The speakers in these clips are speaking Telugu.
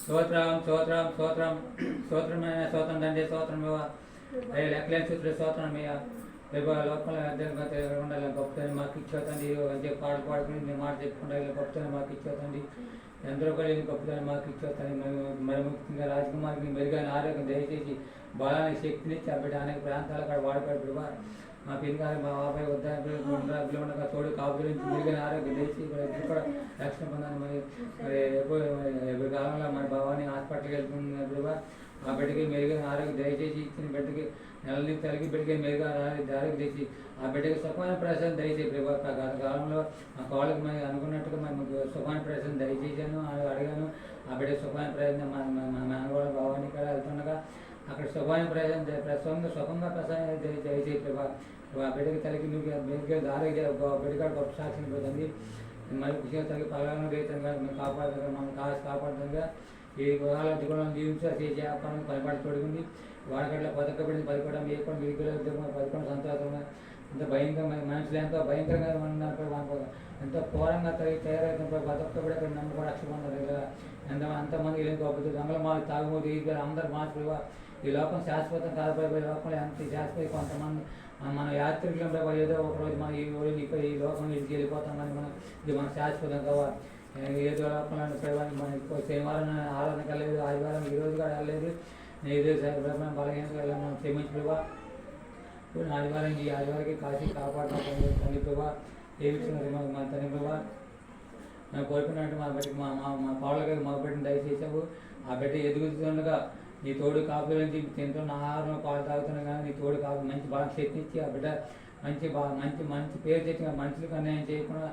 స్తోత్రం స్తోత్రం స్తోత్రం స్తోత్రమైన స్తోత్రం తండ్రి స్తోత్రం అయ్యా లెక్కలేని స్థితిలో స్తోత్రం అయ్యా రేపు లోపల అర్థంగా ఉండాలి గొప్పని మాకు ఇచ్చేతండి మంచిగా పాడుకుని నేను మాట చెప్పుకుంటా గొప్పని మాకు ఇచ్చేతండి ఎందరో కలిగి గొప్పదని మాకు ఇచ్చేస్తాను మరి ముఖ్యంగా రాజకుమారికి మెరుగైన ఆరోగ్యం దయచేసి బలానికి శక్తినిచ్చి ఆ బిడ్డ అనేక ప్రాంతాలు అక్కడ వాడుకోడు మా పిల్లగారు మా బాబాయ్ వద్ద ఉండగా తోడు కాపుల నుంచి మెరుగైన ఆరోగ్యం దయచేసి కూడా రక్షణ పొందాను మరి ఎప్పుడు కాలంలో మన బాబాని హాస్పిటల్కి వెళ్తున్నప్పుడు ఆ బిడ్డకి మెరుగైన ఆరోగ్యం దయచేసి ఇచ్చిన బిడ్డకి నెలని తల్లికి బిడ్డకి మెరుగైన ఆరోగ్యం తెచ్చి ఆ బిడ్డకి సుఖమైన ప్రసాదం దయచేసి ప్రభావ గత కాలంలో ఆ కాళ్ళకి మరి అనుకున్నట్టుగా మాకు సుఖమైన ప్రసాదం దయచేసాను అడిగాను ఆ బిడ్డకి సుఖమైన ప్రయత్నం మన మేనవాళ్ళ భావాన్ని కూడా వెళ్తుండగా అక్కడ సుఖమైన ప్రసంగా సుఖంగా ప్రసాదం దయచేసి ప్రభావ ఆ బిడ్డకి తల్లికి మీకు ఆరోగ్య బిడ్డగా గొప్ప సాక్షిని పోతుంది మరి విషయం తల్లి పలాలను రైతంగా మేము కాపాడుతాగా మమ్మల్ని కాపాడుతుందిగా ఈ గృహాల దిగులను దీవించి చేసే వ్యాపారం పనిపాటు తొడిగింది వాడకట్ల పథకపడింది పదికోవడం ఏ కూడా మిగిలిన ఉద్యోగం పదికోవడం సంతోషంగా ఎంత భయంకరమైన మనుషులు ఎంతో భయంకరంగా ఉన్నారు ఎంతో ఘోరంగా తయారవుతున్న బతకబడి అక్కడ నమ్మకం రక్షకున్నారు ఇలా అంతమంది ఏం గొప్పది దొంగల మాకు తాగుబోతు ఈ అందరు మార్పులు ఈ లోకం శాశ్వతం కాకపోయి లోకంలో ఎంత శాశ్వత కొంతమంది మన యాత్రికులు ఏదో ఒకరోజు మనం ఈ లోకం ఇంటికి వెళ్ళిపోతాం కానీ మనం ఇది మన శాశ్వతం కావాలి ఏదో లోకంలో మన శనివారం ఆరాధనకి వెళ్ళలేదు ఆదివారం ఈరోజు కూడా వెళ్ళలేదు ఏదో బలహీనతగా వెళ్ళాము మనం క్షమించుకోవా ఆదివారం ఈ ఆదివారికి కాశీ కాపాడుతాం తల్లి ప్రభా ఏ విషయం మా తల్లి ప్రభా మేము కోరుకున్నట్టు మా బిడ్డకి మా పావులకి మా బిడ్డను దయచేసావు ఆ బిడ్డ ఎదుగుతుండగా నీ తోడు కాపుల నుంచి తింటున్న ఆహారం పాలు తాగుతున్నా కానీ నీ తోడు కాపు మంచి బాగా శక్తి ఇచ్చి ఆ బిడ్డ మంచి పేరు తెచ్చిన మనుషులకు అన్యాయం చేయకుండా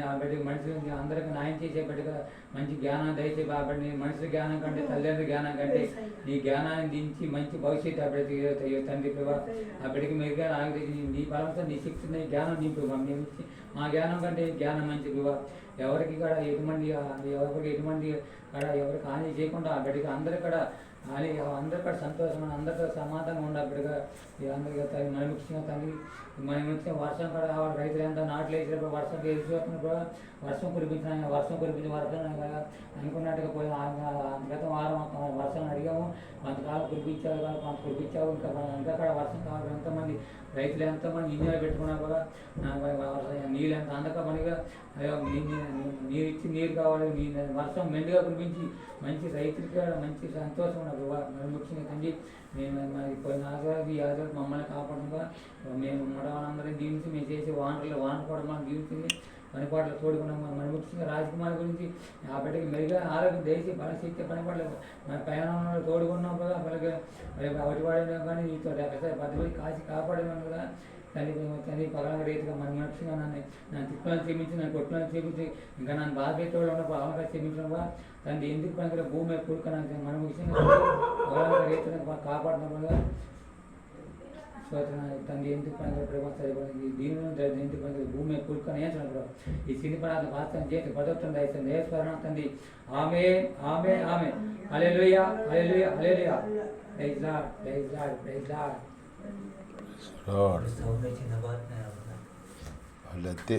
ఆ బిడ్డకి మనుషులు అందరికీ న్యాయం చేసే బిడ్డగా మంచి జ్ఞానం దయచేసి ఆ బిడ్డ మనుషుల జ్ఞానం కంటే తల్లిదండ్రుల జ్ఞానం కంటే నీ జ్ఞానాన్ని దించి మంచి భవిష్యత్తు ఆ బిడ్డకి తండ్రి ప్రభావ ఆ బిడ్డకి మెరుగా నాకు నీ బలంతో నీ శక్తి నీ జ్ఞానం నింపు మేము ఇచ్చి మా జ్ఞానం కంటే జ్ఞానం మంచి ప్రభావ ఎవరికి కూడా ఎటువంటి ఎవరికి హాని చేయకుండా ఆ బిడ్డకి అందరి కూడా అని అందరికీ సంతోషం అందరితో సమాధానం ఉండేట్టుగా అందరికీ తల్లి మన ముఖ్యంగా తల్లి మన ముఖ్యంగా వర్షం కూడా కావాలి రైతులు ఎంత నాట్లు వేసినప్పుడు వర్షం వేసినప్పుడు వర్షం కురిపించిన వర్షం అనుకున్నట్టుగా పోయి గత వారం వర్షం అడిగాము కొంతకాలం కురిపించావు కొంత కురిపించావు ఇంకా కూడా వర్షం కావాలి ఎంతమంది రైతులు ఎంతమంది ఇంజనీర్ పెట్టుకున్నారు కూడా నీళ్ళు ఎంత అందకమనిగా నీరు ఇచ్చి నీరు కావాలి వర్షం మెండుగా కురిపించి మంచి రైతులకి మంచి సంతోషం ఉన్నది మరి ముఖ్యంగా తండ్రి మేము మరి కొన్ని ఆదివారం ఈ ఆదివారం మమ్మల్ని కాపాడంగా మేము మడవాళ్ళందరం దీవించి మేము చేసే వాన కూడా మనం దీవించింది పనిపాట్లు తోడుకున్నాం మన ముఖ్యంగా రాజకుమారి గురించి ఆ బిడ్డకి మెరుగా ఆరోగ్యం దేశీ బలశక్తి పనిపాట్లు మన ప్రయాణంలో తోడుకున్నాం కదా అలాగే ఒకటి వాడినా కానీ నీతో పద్ధతి కాసి కాపాడినాం కదా తల్లి పగల రీతిగా మన ముఖ్యంగా నన్ను తిప్పులను క్షమించి నన్ను కొట్టులను క్షమించి ఇంకా నన్ను బాధ పెట్టేవాళ్ళు ఉన్నప్పుడు అవగా క్షమించడం తండ్రి ఎందుకు పనికిరా భూమి కూడుకున్నాను మన ముఖ్యంగా పగల రీతిగా కాపాడినప్పుడుగా తండ్రి ఎందుకు పనికిరా ప్రభావం సరిపడింది దీని ఎందుకు పనికి భూమి కూడుకొని వేసినప్పుడు ఈ సిని పదార్థం వాస్తవం చేసి పదవుతుంది దయచేసి నేర్చుకోవడం తండ్రి ఆమె ఆమె ఆమె hallelujah hallelujah hallelujah praise lord praise lord praise lord వాళ్ళతే